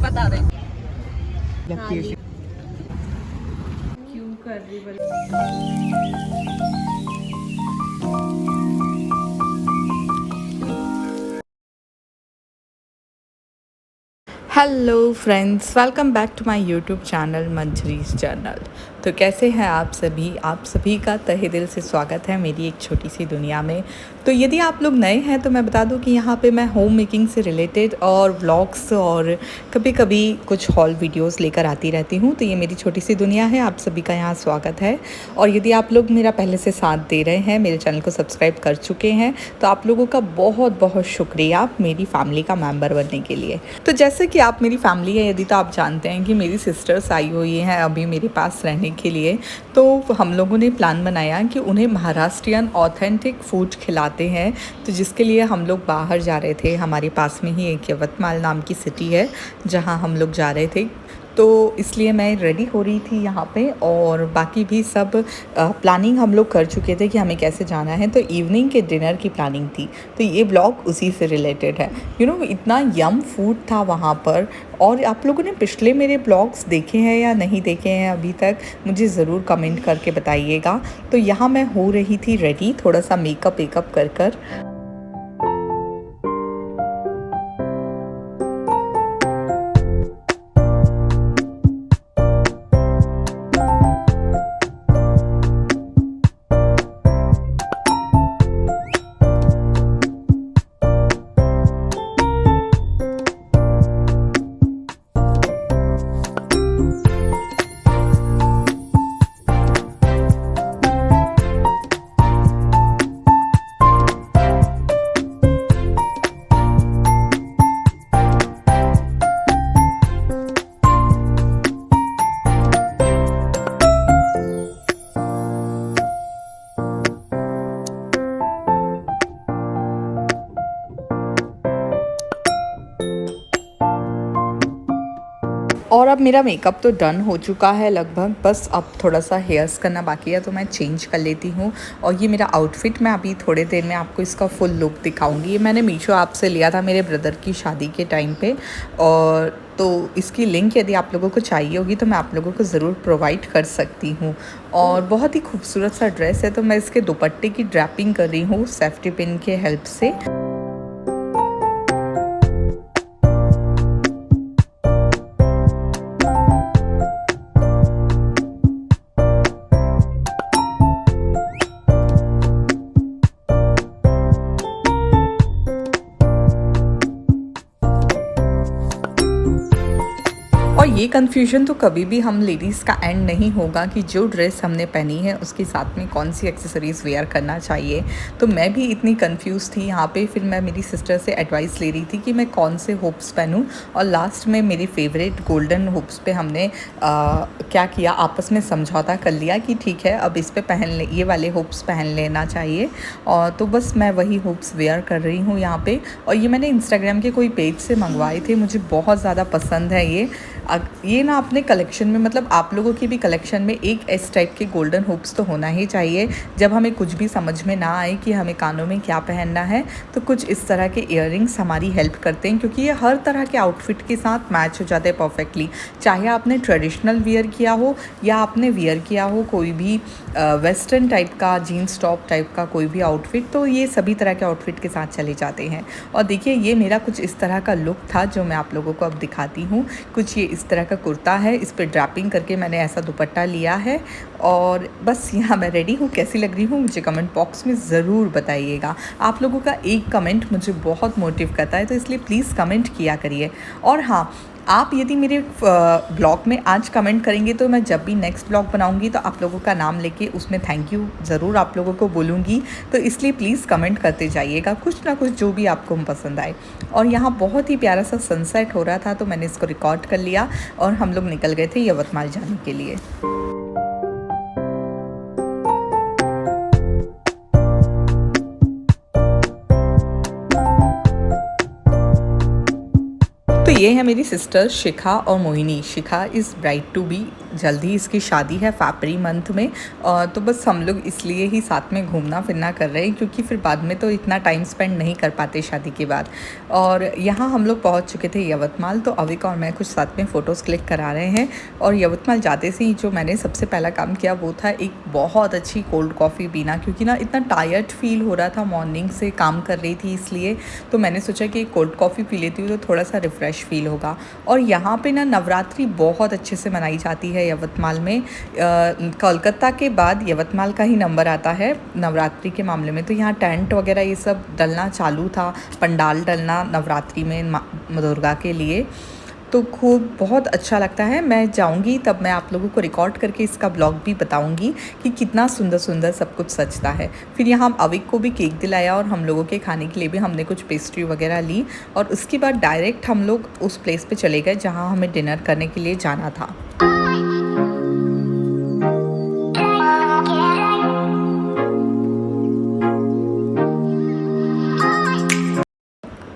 बता दें। लगती है क्यों कर रही बड़ी। Hello friends, welcome back to my YouTube channel Manjari's journal. तो कैसे हैं आप सभी का तहे दिल से स्वागत है मेरी एक छोटी सी दुनिया में। तो यदि आप लोग नए हैं तो मैं बता दूं कि यहाँ पे मैं होम मेकिंग से रिलेटेड और व्लॉग्स और कभी कभी कुछ हॉल वीडियोस लेकर आती रहती हूँ। तो ये मेरी छोटी सी दुनिया है, आप सभी का यहाँ स्वागत है। और यदि आप लोग मेरा पहले से साथ दे रहे हैं, मेरे चैनल को सब्सक्राइब कर चुके हैं, तो आप लोगों का बहुत बहुत शुक्रिया मेरी फैमिली का मेम्बर बनने के लिए। तो जैसे कि आप मेरी फैमिली है यदि, तो आप जानते हैं कि मेरी सिस्टर्स आई हुई हैं अभी मेरे पास रहने के लिए। तो हम लोगों ने प्लान बनाया कि उन्हें महाराष्ट्रियन ऑथेंटिक फूड खिलाते हैं। तो जिसके लिए हम लोग बाहर जा रहे थे, हमारे पास में ही एक यवतमाल नाम की सिटी है जहां हम लोग जा रहे थे। तो इसलिए मैं रेडी हो रही थी यहाँ पे, और बाकी भी सब प्लानिंग हम लोग कर चुके थे कि हमें कैसे जाना है। तो इवनिंग के डिनर की प्लानिंग थी, तो ये ब्लॉग उसी से रिलेटेड है। इतना यम फूड था वहाँ पर। और आप लोगों ने पिछले मेरे ब्लॉग्स देखे हैं या नहीं देखे हैं अभी तक, मुझे ज़रूर कमेंट करके बताइएगा। तो यहाँ मैं हो रही थी रेडी, थोड़ा सा मेकअप वेकअप कर। और अब मेरा मेकअप तो डन हो चुका है लगभग, बस अब थोड़ा सा हेयर्स करना बाकी है, तो मैं चेंज कर लेती हूँ। और ये मेरा आउटफिट, मैं अभी थोड़े देर में आपको इसका फुल लुक दिखाऊंगी। ये मैंने मीशो ऐप से लिया था मेरे ब्रदर की शादी के टाइम पे। और तो इसकी लिंक यदि आप लोगों को चाहिए होगी तो मैं आप लोगों को ज़रूर प्रोवाइड कर सकती हूँ। और बहुत ही खूबसूरत सा ड्रेस है। तो मैं इसके दुपट्टे की ड्रैपिंग कर रही हूँ सेफ्टी पिन के हेल्प से। और ये कन्फ्यूजन तो कभी भी हम लेडीज़ का एंड नहीं होगा कि जो ड्रेस हमने पहनी है उसके साथ में कौन सी एक्सेसरीज़ वेयर करना चाहिए। तो मैं भी इतनी कंफ्यूज थी यहाँ पे। फिर मैं मेरी सिस्टर से एडवाइस ले रही थी कि मैं कौन से होप्स पहनूँ। और लास्ट में मेरी फेवरेट गोल्डन होप्स पे हमने क्या किया, आपस में समझौता कर लिया कि ठीक है अब इस पे ये वाले होप्स पहन लेना चाहिए। और तो बस मैं वही होप्स वेयर कर रही हूँ यहाँ पे। और ये मैंने इंस्टाग्राम के कोई पेज से मंगवाए थे, मुझे बहुत ज़्यादा पसंद है ये ना अपने कलेक्शन में, मतलब आप लोगों की भी कलेक्शन में एक इस टाइप के गोल्डन हुक्स तो होना ही चाहिए। जब हमें कुछ भी समझ में ना आए कि हमें कानों में क्या पहनना है, तो कुछ इस तरह के इयररिंग्स हमारी हेल्प करते हैं, क्योंकि ये हर तरह के आउटफिट के साथ मैच हो जाते हैं परफेक्टली। चाहे आपने ट्रेडिशनल वियर किया हो या आपने वियर किया हो कोई भी वेस्टर्न टाइप का जीन्स टॉप टाइप का कोई भी आउटफिट, तो ये सभी तरह के आउटफिट के साथ चले जाते हैं। और देखिए ये मेरा कुछ इस तरह का लुक था जो मैं आप लोगों को अब दिखाती हूँ। कुछ ये इस तरह का कुर्ता है, इस पर ड्रैपिंग करके मैंने ऐसा दुपट्टा लिया है। और बस यहाँ मैं रेडी हूँ। कैसी लग रही हूँ मुझे कमेंट बॉक्स में ज़रूर बताइएगा। आप लोगों का एक कमेंट मुझे बहुत मोटिव करता है, तो इसलिए प्लीज़ कमेंट किया करिए। और हाँ, आप यदि मेरे ब्लॉग में आज कमेंट करेंगे तो मैं जब भी नेक्स्ट ब्लॉग बनाऊंगी तो आप लोगों का नाम लेके उसमें थैंक यू ज़रूर आप लोगों को बोलूँगी। तो इसलिए प्लीज़ कमेंट करते जाइएगा कुछ ना कुछ जो भी आपको पसंद आए। और यहाँ बहुत ही प्यारा सा सनसेट हो रहा था, तो मैंने इसको रिकॉर्ड कर लिया और हम लोग निकल गए थे यवतमाल जाने के लिए। तो ये है मेरी सिस्टर शिखा और मोहिनी। शिखा इज़ ब्राइड टू बी जल्द ही इसकी शादी है फरवरी मंथ में। तो बस हम लोग इसलिए ही साथ में घूमना फिरना कर रहे हैं, क्योंकि फिर बाद में तो इतना टाइम स्पेंड नहीं कर पाते शादी के बाद। और यहाँ हम लोग पहुँच चुके थे यवतमाल, तो अविक और मैं कुछ साथ में फ़ोटोज़ क्लिक करा रहे हैं। और यवतमाल जाते से ही जो मैंने सबसे पहला काम किया वो था एक बहुत अच्छी कोल्ड कॉफ़ी पीना, क्योंकि ना इतना टायर्ड फील हो रहा था, मॉर्निंग से काम कर रही थी इसलिए। तो मैंने सोचा कि कोल्ड कॉफ़ी पी लेती हूँ तो थोड़ा सा रिफ़्रेश फील होगा। और यहाँ पे ना नवरात्रि बहुत अच्छे से मनाई जाती है यवतमाल में। कोलकाता के बाद यवतमाल का ही नंबर आता है नवरात्रि के मामले में। तो यहाँ टेंट वगैरह ये सब डलना चालू था, पंडाल डलना नवरात्रि में माँ दुर्गा के लिए। तो खूब बहुत अच्छा लगता है। मैं जाऊंगी तब मैं आप लोगों को रिकॉर्ड करके इसका ब्लॉग भी बताऊंगी कि कितना सुंदर सुंदर सब कुछ सजता है। फिर यहाँ अविक को भी केक दिलाया और हम लोगों के खाने के लिए भी हमने कुछ पेस्ट्री वगैरह ली। और उसके बाद डायरेक्ट हम लोग उस प्लेस पे चले गए जहाँ हमें डिनर करने के लिए जाना था।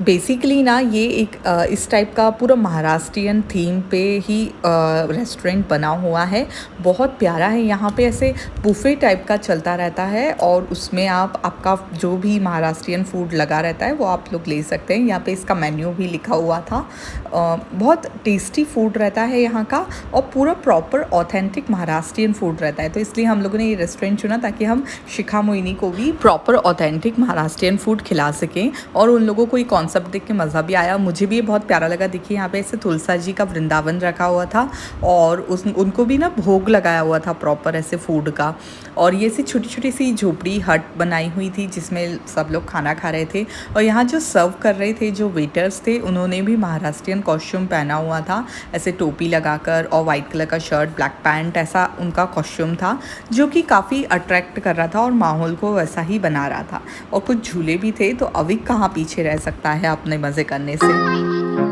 बेसिकली ना ये एक इस टाइप का पूरा महाराष्ट्रियन थीम पे ही रेस्टोरेंट बना हुआ है। बहुत प्यारा है। यहाँ पे ऐसे बुफे टाइप का चलता रहता है और उसमें आपका जो भी महाराष्ट्रियन फूड लगा रहता है वो आप लोग ले सकते हैं। यहाँ पे इसका मेन्यू भी लिखा हुआ था। बहुत टेस्टी फूड रहता है यहाँ का और पूरा प्रॉपर ऑथेंटिक महाराष्ट्रियन फूड रहता है। तो इसलिए हम लोगों ने ये रेस्टोरेंट चुना ताकि हम शिखा मोहिनी को भी प्रॉपर ऑथेंटिक महाराष्ट्रियन फूड खिला सकें। और उन लोगों को ये कॉन्सेप्ट देख के मज़ा भी आया। मुझे भी ये बहुत प्यारा लगा। देखिए यहाँ पे ऐसे तुलसा जी का वृंदावन रखा हुआ था और उनको भी ना भोग लगाया हुआ था प्रॉपर ऐसे फूड का। और ये सी छोटी छोटी सी झोपड़ी हट बनाई हुई थी जिसमें सब लोग खाना खा रहे थे। और यहाँ जो सर्व कर रहे थे जो वेटर्स थे उन्होंने भी महाराष्ट्रियन कॉस्ट्यूम पहना हुआ था, ऐसे टोपी लगाकर और वाइट कलर का शर्ट ब्लैक पैंट, ऐसा उनका कॉस्ट्यूम था जो कि काफ़ी अट्रैक्ट कर रहा था और माहौल को वैसा ही बना रहा था। और कुछ झूले भी थे। तो अविक कहाँ पीछे रह सकता है अपने मज़े करने से।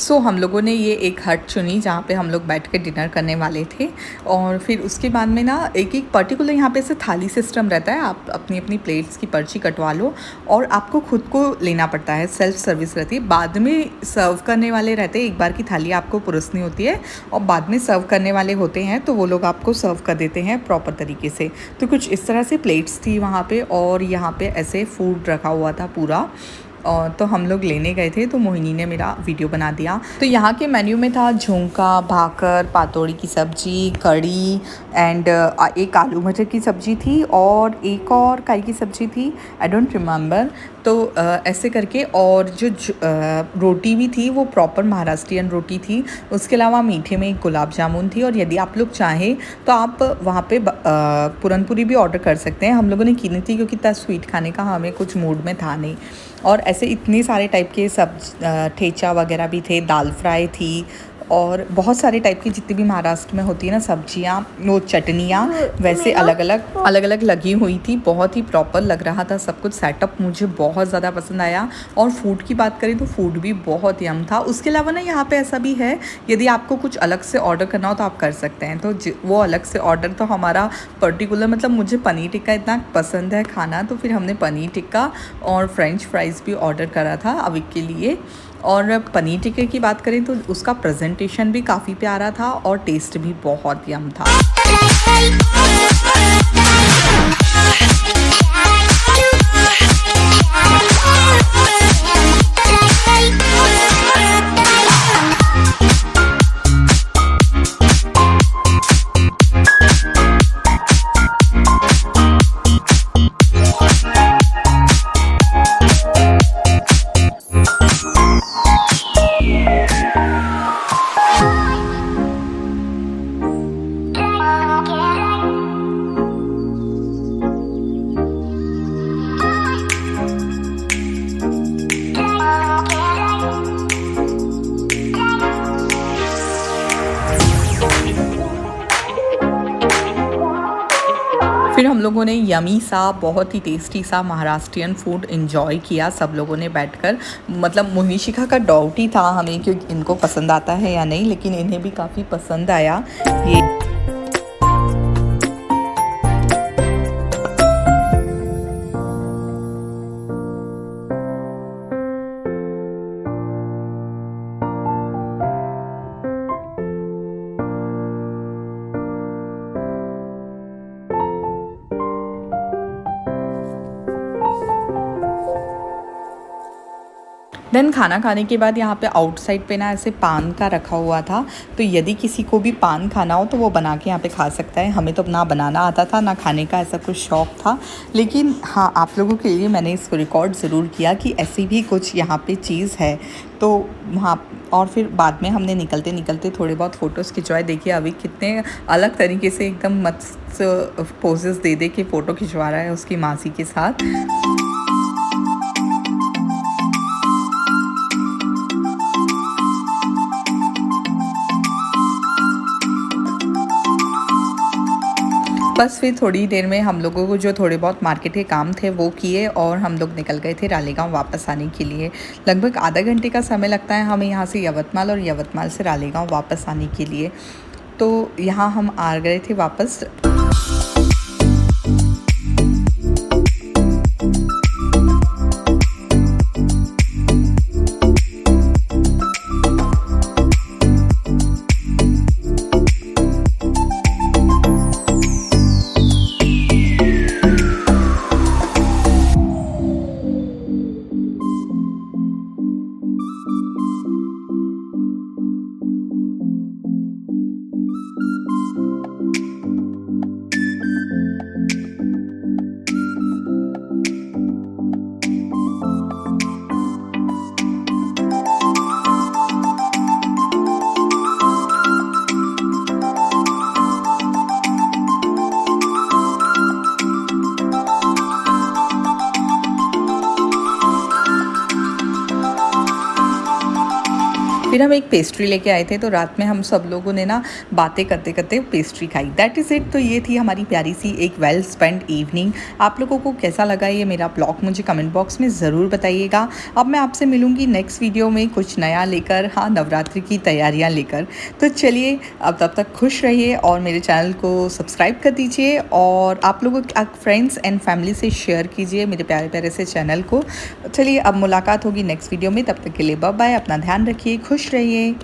सो हम लोगों ने ये एक हट चुनी जहाँ पे हम लोग बैठ के डिनर करने वाले थे। और फिर उसके बाद में ना एक पर्टिकुलर यहाँ पे से थाली सिस्टम रहता है। आप अपनी अपनी प्लेट्स की पर्ची कटवा लो और आपको खुद को लेना पड़ता है, सेल्फ सर्विस रहती है। बाद में सर्व करने वाले रहते हैं, एक बार की थाली आपको परोसनी होती है और बाद में सर्व करने वाले होते हैं तो वो लोग आपको सर्व कर देते हैं प्रॉपर तरीके से। तो कुछ इस तरह से प्लेट्स थी वहाँ पे और यहाँ पे ऐसे फूड रखा हुआ था पूरा। और तो हम लोग लेने गए थे तो मोहिनी ने मेरा वीडियो बना दिया। तो यहाँ के मेन्यू में था झुमका, भाकर, पातोड़ी की सब्जी, कड़ी एंड एक आलू मटर की सब्जी थी और एक और काय की सब्जी थी, आई डोंट रिमेंबर। तो ऐसे करके और जो रोटी भी थी वो प्रॉपर महाराष्ट्रियन रोटी थी। उसके अलावा मीठे में एक गुलाब जामुन थी। और यदि आप लोग चाहें तो आप वहाँ पे पूरनपूरी भी ऑर्डर कर सकते हैं। हम लोगों ने की नहीं थी क्योंकि इतना स्वीट खाने का हमें कुछ मूड में था नहीं। और ऐसे इतने सारे टाइप के ठेचा वगैरह भी थे, दाल फ्राई थी और बहुत सारे टाइप की जितनी भी महाराष्ट्र में होती है ना सब्जियाँ, वो चटनियाँ वैसे अलग अलग लगी हुई थी। बहुत ही प्रॉपर लग रहा था सब कुछ। सेटअप मुझे बहुत ज़्यादा पसंद आया। और फूड की बात करें तो फूड भी बहुत यम था। उसके अलावा ना यहाँ पे ऐसा भी है, यदि आपको कुछ अलग से ऑर्डर करना हो तो आप कर सकते हैं। तो वो अलग से ऑर्डर तो हमारा पर्टिकुलर, मतलब मुझे पनीर टिक्का इतना पसंद है खाना, तो फिर हमने पनीर टिक्का और फ्रेंच फ्राइज़ भी ऑर्डर करा था अविक के लिए। और पनीर टिक्के की बात करें तो उसका प्रेजेंटेशन भी काफ़ी प्यारा था और टेस्ट भी बहुत यम था। फिर हम लोगों ने यमी सा बहुत ही टेस्टी सा महाराष्ट्रियन फूड एंजॉय किया सब लोगों ने बैठकर। मतलब मोहिनी शिखा का डाउट ही था हमें कि इनको पसंद आता है या नहीं, लेकिन इन्हें भी काफ़ी पसंद आया ये। देन खाना खाने के बाद यहाँ पे आउटसाइड पे ना ऐसे पान का रखा हुआ था, तो यदि किसी को भी पान खाना हो तो वो बना के यहाँ पे खा सकता है। हमें तो ना बनाना आता था ना खाने का ऐसा कुछ शौक़ था, लेकिन हाँ, आप लोगों के लिए मैंने इसको रिकॉर्ड ज़रूर किया कि ऐसी भी कुछ यहाँ पे चीज़ है। तो वहाँ और फिर बाद में हमने निकलते निकलते थोड़े बहुत फ़ोटोज़ खिंचवाए। देखिए अभी कितने अलग तरीके से एकदम मस्त पोजेस दे दे के फ़ोटो खिंचवा रहा है उसकी मासी के साथ। बस फिर थोड़ी देर में हम लोगों को जो थोड़े बहुत मार्केट के काम थे वो किए और हम लोग निकल गए थे रालेगांव वापस आने के लिए। लगभग आधा घंटे का समय लगता है हमें यहाँ से यवतमाल और यवतमाल से रालेगांव वापस आने के लिए। तो यहाँ हम आ गए थे वापस। फिर हम एक पेस्ट्री लेके आए थे, तो रात में हम सब लोगों ने ना बातें करते करते पेस्ट्री खाई। That is it. तो ये थी हमारी प्यारी सी एक वेल स्पेंड इवनिंग। आप लोगों को कैसा लगा ये मेरा ब्लॉग मुझे कमेंट बॉक्स में ज़रूर बताइएगा। अब मैं आपसे मिलूँगी नेक्स्ट वीडियो में कुछ नया लेकर, हाँ, नवरात्रि की तैयारियाँ लेकर। तो चलिए, अब तब तक खुश रहिए और मेरे चैनल को सब्सक्राइब कर दीजिए और आप लोगों के फ्रेंड्स एंड फैमिली से शेयर कीजिए मेरे प्यारे प्यारे से चैनल को। चलिए, अब मुलाकात होगी नेक्स्ट वीडियो में। तब तक के लिए बाय बाय। अपना ध्यान रखिए, खुश रहिए।